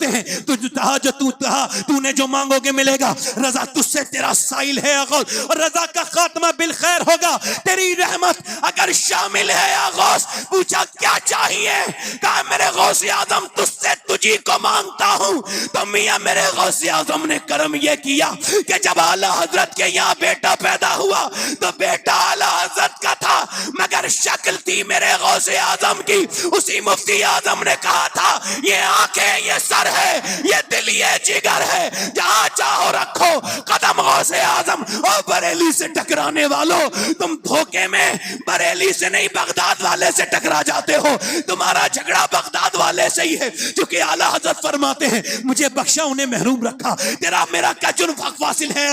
हैं तूने जो मांगोगे मिलेगा, रजा तुझसे तेरा साइल है आगाज, और रजा का खात्मा बिल खैर होगा, तेरी रहमत अगर शामिल है आगाज। पूछा क्या चाहिए, कहा मेरे गौसे आजम तुझसे तुझी को मांगता हूं, तो मियां मेरे गौसे आजम ने करम यह किया कि जब आला हजरत के यहाँ बेटा पैदा हुआ तो बेटा आला हजरत का था, मगर शक्ल थी मेरे गौसे आजम की। उसी मुफ्ती आजम ने कहा था ये आंखें ये सर है ये दिल ये जिगर है, जहां चाहो रखो कदम गौसे आजम। और बरेली से टकराने वालों तुम धोखे में बरेली से नहीं बगदाद वाले से टकरा जाते हो, तुम्हारा झगड़ा बगदाद वाले से ही है, क्योंकि आला हजरत फरमाते हैं मुझे बख्शा उन्हें महरूम रखा, तेरा मेरा क्या जुर्म फासिल है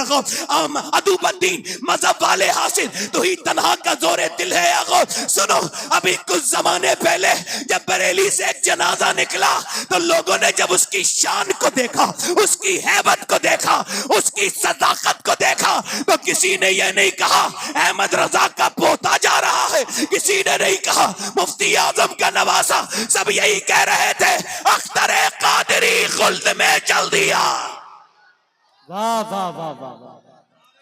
अदूबद्दीन मजहब वाले हासिल, तो ही तन्हा का जोरे दिल है अगो। सुनो अभी कुछ जमाने पहले जब बरेली से एक जनाजा निकला तो लोगों ने जब उसकी शान को देखा, उसकी हैबत को देखा, उसकी सदाकत को देखा, तो किसी ने यह नहीं कहा अहमद रजा का पोता जा रहा है, किसी ने नहीं कहा मुफ्ती आजम का नवासा, सब यही कह रहे थे अख्तर कादरी खुल्द में चल दिया। वाह वाह वाह वाह वाह,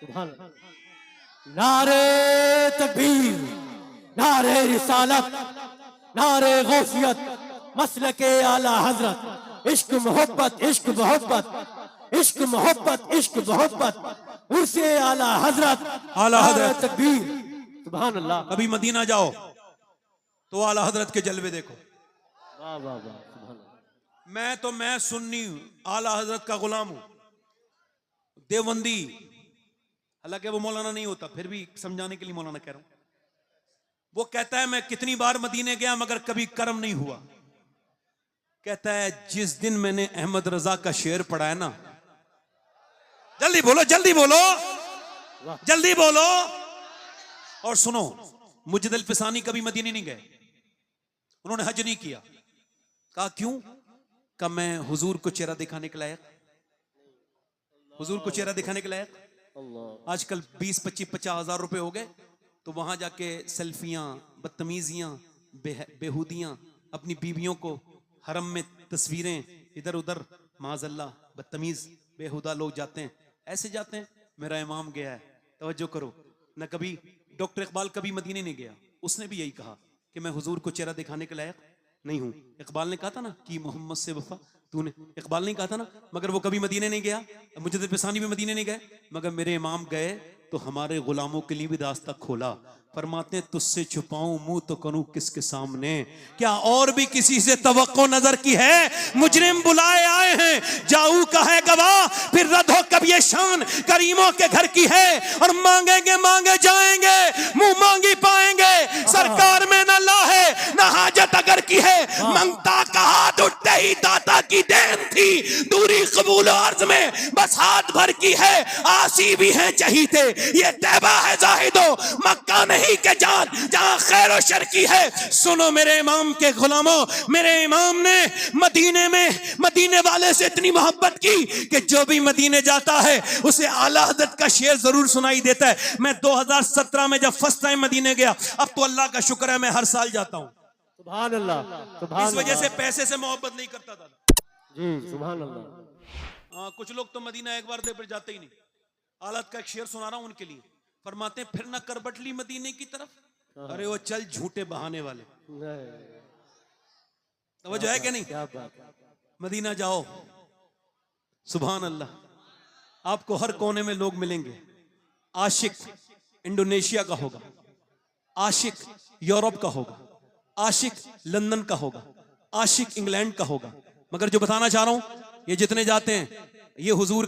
सुभान अल्लाह। नारे तकबीर, नारे रिसालत, नारे गौसियत, मसलके आला हजरत, इश्क मोहब्बत इश्क मोहब्बत इश्क मोहब्बत इश्क मोहब्बत उर्से आला हजरत, आला हजरत। तकबीर, सुभान अल्लाह। कभी मदीना जाओ तो आला हजरत के जलवे देखो। वाह वाह वाह, सुभान अल्लाह। मैं सुन्नी हूं, आला हजरत का गुलाम हूं, देवबंदी, हालांकि वो मौलाना नहीं होता, फिर भी समझाने के लिए मौलाना कह रहा हूं। वो कहता है मैं कितनी बार मदीने गया मगर कभी कर्म नहीं हुआ। कहता है जिस दिन मैंने अहमद रजा का शेर पढ़ा है ना, जल्दी बोलो जल्दी बोलो जल्दी बोलो। और सुनो मुजद अल-फिसानी कभी मदीने नहीं गए, उन्होंने हज नहीं किया। कहा क्यों? कहा मैं हुजूर को चेहरा दिखाने के लायक, हुजूर को चेहरा दिखाने के लायक। आजकल 20-25-50 हजार रुपए हो गए तो वहां जाके सेल्फियां, बदतमीजियां, बेहूदियां, अपनी बीवियों को हरम में तस्वीरें इधर उधर, माज़अल्लाह बदतमीज बेहुदा लोग जाते हैं, ऐसे जाते हैं। मेरा इमाम गया है, तवज्जो करो न। कभी डॉक्टर इकबाल कभी मदीने नहीं गया, उसने भी यही कहा कि मैं हुजूर को चेहरा दिखाने के लायक नहीं हूं। इकबाल ने कहा था ना कि मोहम्मद से वफा तूने, इकबाल नहीं कहा था ना, मगर वो कभी मदीने नहीं गया। मुजद्दिद अल-फिसानी भी मदीने नहीं गए, मगर मेरे इमाम गए तो हमारे गुलामों के लिए भी रास्ता खोला। फरमाते तुझसे छुपाऊं मुंह तो करूं किसके सामने, क्या और भी किसी से तवक्को नजर की है? मुजरिम बुलाए आए हैं, जाऊ का है गवाह, फिर रद्द हो कब ये शान करीमों के घर की है। और मांगेंगे मांगे जाएंगे, मुंह मांगी पाएंगे। सरकार में ना ला है ना हाजत अगर की है, मंगता का हाथ उठते ही दाता की देन थी। दूरी कबूल अर्ज में बस हाथ भर की है, आसी भी है चहीते। ये तैबा है जाहिदो मक्का नहीं के जान, जहां खैर और शर की है। सुनो मेरे इमाम के गुलामों, मेरे इमाम ने मदीने में मदीने वाले से इतनी मोहब्बत की कि जो भी मदीने जाता है उसे आला हज़रत का शेर जरूर सुनाई देता है। मैं 2017 में जब फर्स्ट टाइम मदीने गया, अब तो अल्लाह का शुक्र है मैं हर साल जाता हूँ। सुभान अल्लाह, सुभान इस वजह से अल्लाह। पैसे से मोहब्बत नहीं करता था। जी सुभान अल्लाह। हाँ, कुछ लोग तो मदीना एक बार दे पर जाते ही नहीं। आलत का एक शेर सुना रहा हूं उनके लिए। फरमाते फिर ना करबटली मदीने की तरफ, अरे वो चल झूठे बहाने वाले। तवज्जो है कि नहीं? क्या बात है। मदीना जाओ, सुभान अल्लाह, आपको हर कोने में लोग मिलेंगे। आशिक इंडोनेशिया का होगा, आशिक यूरोप का होगा, आशिक लंदन का होगा, आशिक इंग्लैंड का होगा। मगर जो बताना चाह रहा हूं, ये जितने जाते हैं ये हुजूर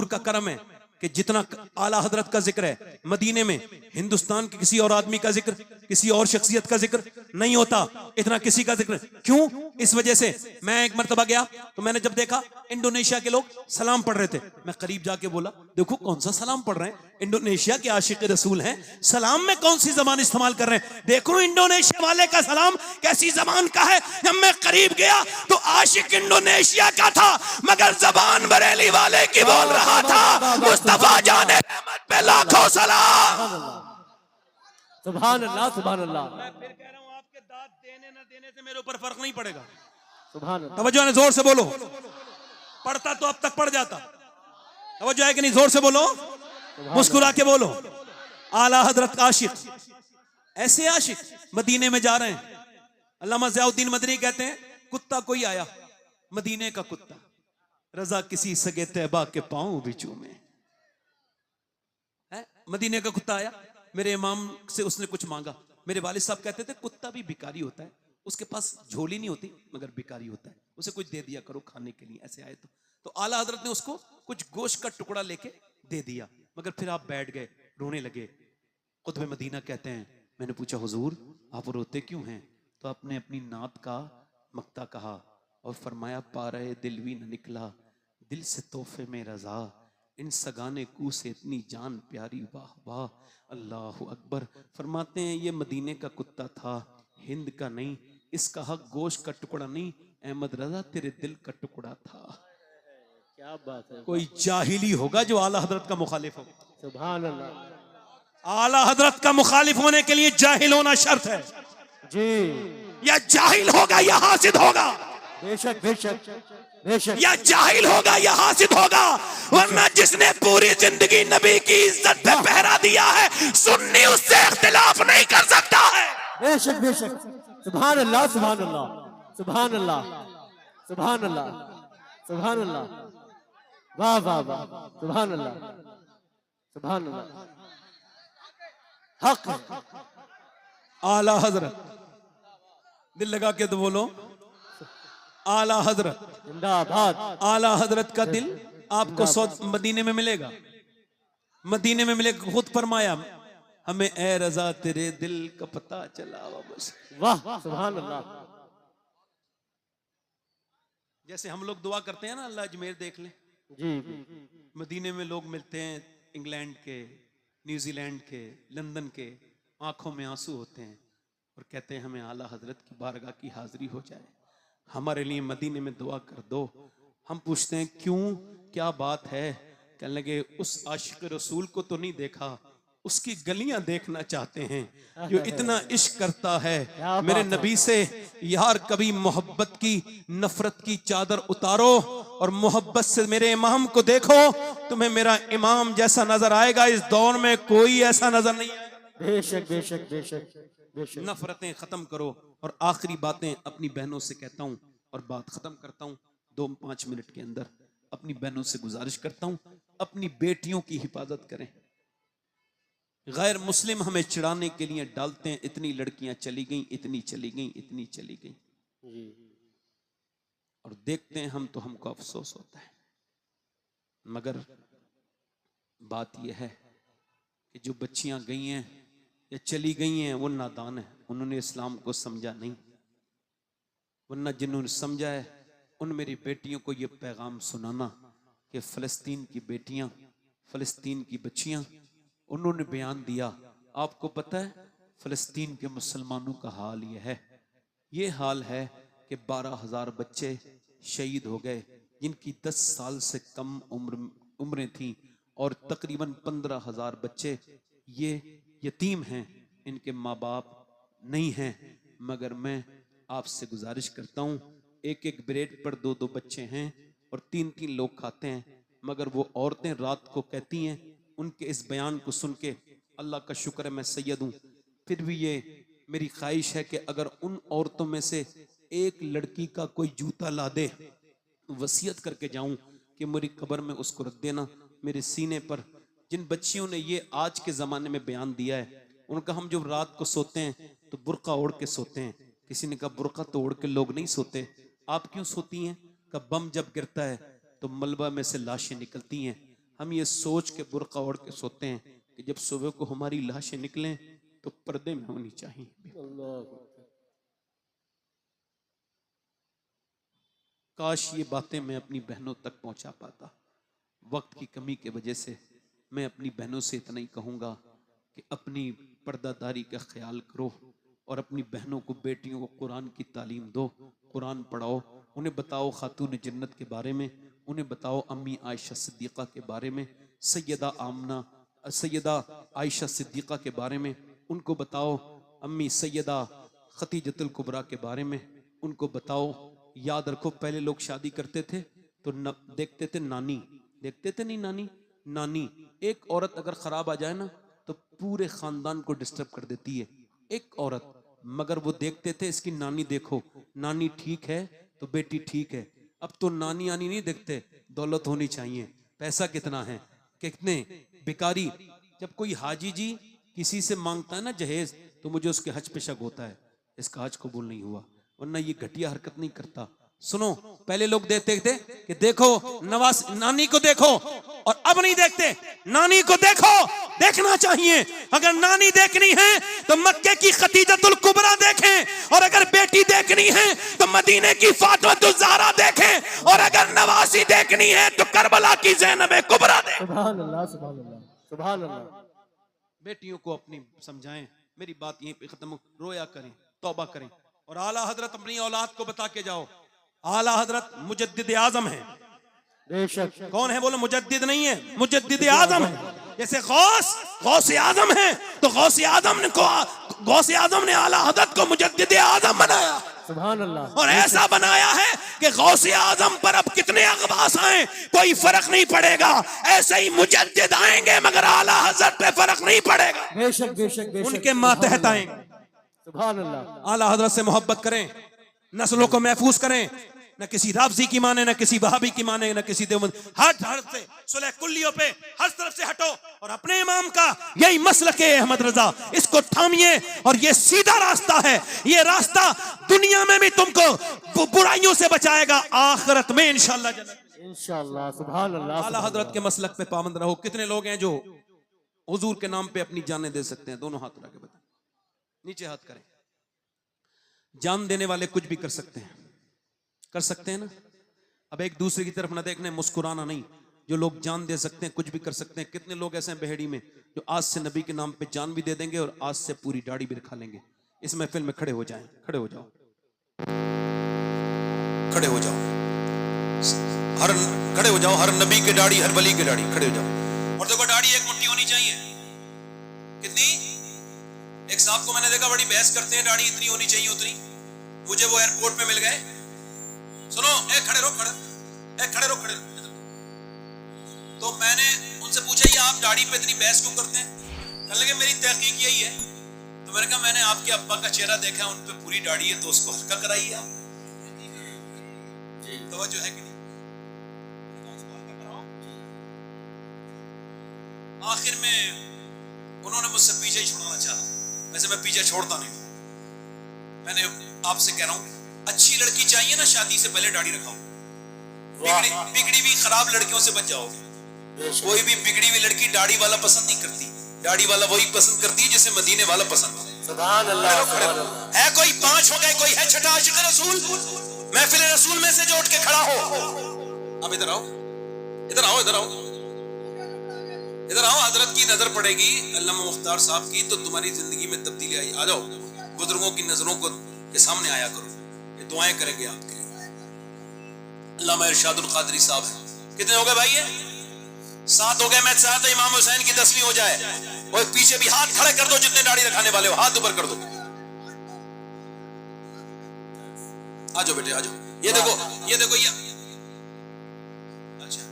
का करम है कि जितना आला हजरत का जिक्र है मदीने में, हिंदुस्तान के किसी और आदमी का जिक्र, किसी और शख्सियत का जिक्र नहीं होता इतना किसी का जिक्र। क्यों? इस वजह से मैं एक मर्तबा गया तो मैंने जब देखा इंडोनेशिया के लोग सलाम पढ़ रहे थे, मैं करीब जाके बोला देखो कौन सा सलाम पढ़ रहे हैं, इंडोनेशिया के आशिक रसूल हैं, सलाम में कौन सी जबान इस्तेमाल कर रहे हैं। देखो इंडोनेशिया वाले का सलाम कैसी जबान का है। जब मैं करीब गया तो आशिक इंडोनेशिया का था मगर जबान बरेली वाले की बोल रहा था। मुस्तफा जाने रहमत पे लाखों सलाम। सुभान अल्लाह, सुभान अल्लाह। मैं फिर कह रहा हूं, आपके दाद देने न देने से मेरे ऊपर फर्क नहीं पड़ेगा। सुभान अल्लाह। तवज्जो है, जोर से बोलो। पढ़ता तो अब तक पढ़ जाता। तवज्जो है कि नहीं? जोर से बोलो, मुस्कुरा के बोलो। आला हजरत आशिक, ऐसे आशिक मदीने में जा रहे हैं। अल्लामा ज़ियाउद्दीन मदनी कहते हैं कुत्ता कोई आया, मदीने का कुत्ता, रजा किसी सगे तैबा के पांव भी चूमे। मदीने का कुत्ता आया, मेरे इमाम से उसने कुछ मांगा। मेरे वालिद साहब कहते थे कुत्ता भी भिखारी होता है, उसके पास झोली नहीं होती मगर भिखारी होता है, उसे कुछ दे दिया करो खाने के लिए। ऐसे आए तो आला हजरत ने उसको कुछ गोश्त का टुकड़ा लेके दे दिया। मगर फिर आप बैठ गए, रोने लगे। कुतुब मदीना कहते हैं मैंने पूछा हुजूर आप रोते क्यों हैं? तो आपने अपनी नात का मक्ता कहा और फरमाया पा रहे दिल भी न निकला, दिल से तोहफे में रजा, इन सगाने कू से इतनी जान प्यारी, वाह वाह अल्लाह अकबर। फरमाते हैं ये मदीने का कुत्ता था, हिंद का नहीं, इसका हक गोश्त का टुकड़ा नहीं, अहमद रजा तेरे दिल का टुकड़ा था। क्या बात है। कोई जाहिली होगा जो आला हजरत का मुखालिफ हो। सुभान अल्लाह। आला हजरत का मुखालिफ होने के लिए जाहिल होना शर्त है। जी या जाहिल होगा या हासिद होगा, बेशक बेशक बेशक। या जाहिल होगा या हासिद होगा। वरना जिसने पूरी जिंदगी नबी की इज्जत पे पहरा दिया है, सुन्नी उससे इख्तिलाफ नहीं कर सकता है। बेशक बेशक। सुभान अल्लाह, सुभान अल्लाह, सुभान अल्लाह, सुभान अल्लाह, सुभान अल्लाह। वाह वाह वाह, सुभान अल्लाह, सुभान अल्लाह। हक है। आला हजरत, दिल लगा के तो बोलो आला हजरत, जिंदाबाद। आला हजरत का दिल आपको मदीने में मिलेगा, मदीने में मिलेगा। खुद फरमाया हमें ए रजा तेरे दिल का पता चला बस। वाह सुभान अल्लाह। जैसे हम लोग दुआ करते हैं ना अल्लाह अजमेर देख ले, जी मदीने में लोग मिलते हैं इंग्लैंड के, न्यूजीलैंड के, लंदन के, आंखों में आंसू होते हैं और कहते हैं हमें आला हजरत की बारगाह की हाजिरी हो जाए, हमारे लिए मदीने में दुआ कर दो। हम पूछते हैं क्यों, क्या बात है? कहने लगे उस आशिक रसूल को तो नहीं देखा, उसकी गलियां देखना चाहते हैं जो इतना इश्क करता है मेरे नबी से। यार कभी मोहब्बत की नफरत की चादर उतारो और मोहब्बत से मेरे इमाम को देखो, तुम्हें मेरा इमाम जैसा नजर आएगा। इस दौर में कोई ऐसा नजर नहीं आएगा। बेशक बेशक बेशक बेशक। नफरतें खत्म करो। और आखिरी बातें अपनी बहनों से कहता हूं और बात खत्म करता हूं 2-5 मिनट के अंदर। अपनी बहनों से गुजारिश करता हूं अपनी बेटियों की हिफाजत करें। गैर मुस्लिम हमें चिढ़ाने के लिए डालते हैं, इतनी लड़कियां चली गई, इतनी चली गई, इतनी चली गई, और देखते हैं हम तो हमको अफसोस होता है। मगर बात यह है कि जो बच्चियां गई हैं या चली गई हैं वो नादान है, उन्होंने इस्लाम को समझा नहीं। वरना जिन्होंने समझा है उन मेरी बेटियों को ये पैगाम सुनाना कि फ़लस्तीन की बेटियां, फ़लस्तीन की बच्चियां, उन्होंने बयान दिया। आपको पता है फ़लस्तीन के मुसलमानों का हाल ये है, ये हाल है कि 12,000 बच्चे शहीद हो गए जिनकी 10 साल से कम उम्रें थीं, और तकरीबन 15,000 बच्चे ये यतीम हैं, इनके माँ बाप नहीं हैं। मगर मैं आपसे गुजारिश करता हूँ, एक एक ब्रेड पर 2-2 बच्चे हैं और 3-3 लोग खाते हैं, मगर वो औरतें रात को कहती हैं, उनके इस बयान को सुन के अल्लाह का शुक्र है मैं सैयद हूँ, फिर भी ये मेरी ख्वाहिश है कि अगर उन औरतों में से एक लड़की का कोई जूता ला दे, वसीयत करके जाऊं कि मेरी कब्र में उसको रख देना मेरे सीने पर। जिन बच्चियों ने ये आज के ज़माने में बयान दिया है, उनका हम जब रात को सोते हैं तो बुर्का ओढ़ के सोते हैं। किसी ने कहा बुर्का तो ओढ़ के लोग नहीं सोते, आप क्यों सोती हैं? का बम जब गिरता है तो मलबा में से लाशें निकलती हैं। हम ये सोच के बुर्का ओढ़ के सोते हैं कि जब सुबह को हमारी लाशें निकलें तो पर्दे में होनी चाहिए। काश ये बातें मैं अपनी बहनों तक पहुंचा पाता। वक्त की कमी की वजह से मैं अपनी बहनों से इतना ही कहूँगा कि अपनी पर्दादारी का ख्याल करो और अपनी बहनों को, बेटियों को कुरान की तालीम दो, कुरान पढ़ाओ, उन्हें बताओ खातून जन्नत के बारे में, उन्हें बताओ अम्मी आयशा सिद्दीक़ा के बारे में, सैयदा आयशा सिद्दीक़ा के बारे में, उनको बताओ अम्मी सैयदा खतीजतुल कुबरा के बारे में, उनको बताओ। याद रखो पहले लोग शादी करते थे तो देखते थे नानी, देखते थे नहीं नानी, नानी एक औरत अगर खराब आ जाए ना तो पूरे खानदान को डिस्टर्ब कर देती है एक औरत, मगर वो देखते थे इसकी नानी देखो, नानी ठीक है तो बेटी ठीक है। अब तो नानी आनी नहीं देखते, दौलत होनी चाहिए, पैसा कितना है, कितने भिखारी। जब कोई हाजी जी किसी से मांगता है ना जहेज तो मुझे उसके हज पे शक होता है, इसका हज कबूल नहीं हुआ, वरना ये घटिया हरकत नहीं करता। सुनो पहले लोग देखते थे कि देखो नवाज नानी को देखो, और अब नहीं देखते, नानी को देखो, देखना चाहिए। अगर नानी देखनी है तो मक्के की खतीजतुल कुबरा देखें, और अगर बेटी देखनी है तो मदीने की फातिमा ज़हरा देखें, और अगर नवासी देखनी है तो करबला की ज़ैनब कुबरा देखें। सुभान अल्लाह, सुभान अल्लाह, सुभान अल्लाह। बेटियों को अपनी समझाएं। मेरी बात यहीं पे खत्म, रोया करें, तौबा करें, और आला हजरत अपनी औलाद को बता के जाओ, आला हजरत मुजद्दिद आजम है। बेशक। कौन है बोलो? मुजद्दिद नहीं है, मुजद्दिद आजम है। जैसे गौस आजम है तो गौस आजम ने आला हजरत को मुजद्दिद आजम बनाया। सुभान अल्लाह। और ऐसा बनाया है कि गौस आजम पर अब कितने अगवास आए कोई फर्क नहीं पड़ेगा, ऐसे ही मुजद्दिद आएंगे मगर आला हजरत पे फर्क नहीं पड़ेगा। बेशक बेशक बेशक। उनके मातहत आएंगे। सुभान अल्लाह। आला हजरत से मोहब्बत करें, नस्लों को महफूज करें, न किसी राफजी की माने, न किसी वहाबी की माने, न किसी देवबंद, हर से सुलह कुल्लियों पे हर तरफ से हटो, और अपने इमाम का यही मसलक है अहमद रजा, इसको थामिए, और ये सीधा रास्ता है, ये रास्ता दुनिया में भी तुमको बुराइयों से बचाएगा, आखिरत में इंशाअल्लाह इंशाअल्लाह। सुभान अल्लाह। आला हजरत के मसलक पे पाबंद रहो। कितने लोग हैं जो हुजूर के नाम पे अपनी जानें दे सकते हैं? दोनों हाथ रख के बताएं, नीचे हाथ करें। जान देने वाले कुछ भी कर सकते हैं, कर सकते हैं ना? अब एक दूसरे की तरफ ना देखने, मुस्कुराना नहीं। जो लोग जान दे सकते हैं, कुछ भी कर सकते हैं। कितने लोग ऐसे हैं बेहड़ी में जो आज से नबी के नाम पे जान भी दे देंगे और आज से पूरी दाढ़ी भी रखा लेंगे। इस महफिल में खड़े हो जाएं, खड़े हो जाओ, खड़े हो जाओ, खड़े हो जाओ। हर नबी की दाढ़ी, हर वली की दाढ़ी, खड़े हो जाओ। और देखो दाढ़ी एक मुट्ठी होनी चाहिए। कितनी? एक साहब को मैंने देखा बड़ी बहस करते हैं, दाढ़ी इतनी होनी चाहिए उतनी। मुझे वो एयरपोर्ट पे मिल गए। सुनो, खड़े रहो, खड़े रहो। तो मैंने उनसे पूछा ये आप दाढ़ी पे इतनी बहस क्यों करते हैं? कहने लगे मेरी तहकीक यही है। तो मैंने कहा मैंने आपके अब्बा का चेहरा देखा है, उन पे पूरी दाढ़ी है, तो उसको हल्का कराइए आप। तवज्जो है कि नहीं? आखिर में उन्होंने मुझसे पीछे ही छुड़ाना चाहा। वैसे मैं पीछे छोड़ता नहीं। मैंने आपसे कह रहा हूं, अच्छी लड़की चाहिए ना, शादी से पहले दाढ़ी रखाओ। बिगड़ी हुई खराब लड़कियों से बच जाओगे। कोई भी बिगड़ी हुई लड़की दाढ़ी वाला पसंद नहीं करती, दाढ़ी वाला वही पसंद करती है जिसे मदीने वाला पसंद है। सुभान अल्लाह, सुभान अल्लाह। है कोई 5 हो गए, कोई है छठा आशिक रसूल, महफिल रसूल में से जो उठ के खड़ा हो। अब इधर आओ, इधर आओ, इधर आओ, इधर आओ। हजरत की नजर पड़ेगी अल्लामा मुख्तार साहब की तो तुम्हारी जिंदगी में तब्दीली आई। आ जाओ, बुजुर्गों की नजरों को के सामने आया करो, ये दुआएं करेंगे आपके लिए। अल्लामा इरशादुल कादरी साहब है। कितने हो गए भाई? 7 हो गए। मैं चाहता इमाम हुसैन की 10वीं हो जाए। और पीछे भी हाथ खड़े कर दो, जितने दाढ़ी रखाने वाले हो हाथ ऊपर कर दो। आ जाओ बेटे, आ जाओ। ये देखो, ये देखो, ये अच्छा,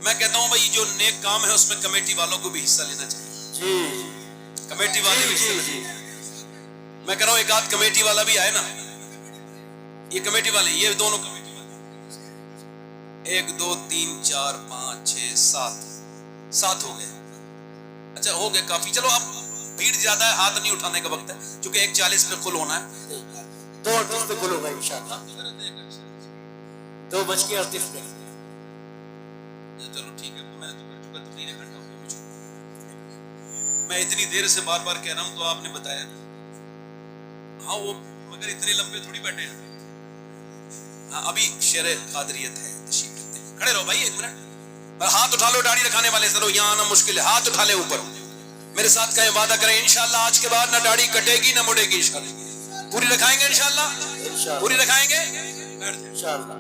मैं कहता हूं भाई जो नेक काम है उसमें कमेटी वालों को भी हिस्सा लेना चाहिए जी। कमेटी वाले भी हिस्सा जी। मैं कह रहा हूं एक आध कमेटी वाला भी आए ना। ये कमेटी वाले, ये दोनों कमेटी वाले 1 2 3 4 5 6 7 हो गए। अच्छा हो गए काफी। चलो अब भीड़ ज्यादा है, हाथ नहीं उठाने का वक्त है, क्योंकि 1:40 पे खुल होना है। 2:38 पे खुल होगा इंशाअल्लाह। 2:38 पे। चलो ठीक है, मैं तो कर चुका, 3 घंटा हो गया मुझे। मैं इतनी देर से बार बार कह रहा हूं तो आपने बताया ना। हाँ वो मगर इतने लंबे थोड़ी बैठे हैं। हाँ अभी शेर कादरियत है, तशरीफ रखते हैं। खड़े रहो भाई 1 मिनट। हाथ उठा लो दाढ़ी रखाने वाले। चलो यहाँ आना मुश्किल है, हाथ उठा ले ऊपर। मेरे साथ कहें, वादा करें इंशाल्लाह आज के बाद ना दाढ़ी कटेगी ना मुड़ेगी। इंशाल्लाह पूरी रखाएंगे, इंशाल्लाह पूरी रखाएंगे इंशाअल्लाह।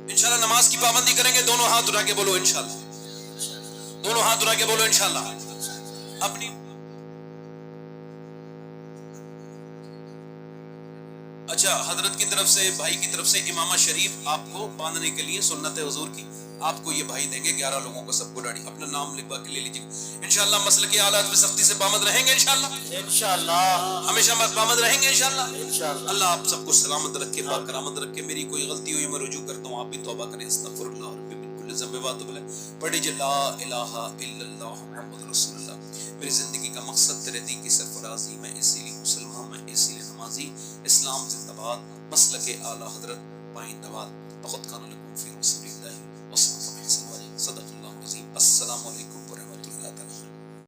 इंशाल्लाह नमाज की पाबंदी करेंगे। दोनों हाथ उठा के बोलो इंशाल्लाह, दोनों हाथ उठा के बोलो इंशाल्लाह। अपनी अच्छा हजरत की तरफ से, भाई की तरफ से इमामा शरीफ आपको बांधने के लिए सुन्नत है हुजूर की, आपको ये भाई देंगे 11 लोगों को, सबको दाढ़ी अपना नाम लिखवा के ले लीजिए इंशाल्लाह। मसल के हालात में सख्ती से पाबंद रहेंगे इंशाल्लाह, इंशाअल्लाह, हमेशा पाबंद रहेंगे इंशाल्लाह। इंशाअल्लाह। अल्लाह आप सबको सलामत रखे, बाकरामत रखे। मेरी कोई गलती हुई मैं रुजू करता हूँ, आप भी तौबा करें। अस्तगफिरुल्लाह रब्बी मिन कुल्लि ज़ंबिन व अतूबु इलैह। पढ़ी जे ला इलाहा इल्लल्लाह मुहम्मद रसूलुल्लाह। मेरी जिंदगी का मकसद तेरे दी की सरफराजी, मैं इसीलिए मुसलमान, मैं इसीलिए नमाजी। इस्लाम जिंदाबाद, मसलके आला हजरत पाइंदाबाद। लक़द काना लकुम फ़ी रसूलिल्लाहि उस्वतुन हसनह। सदक़ल्लाहु अज़ीम। अस्सलामु अलैकुम।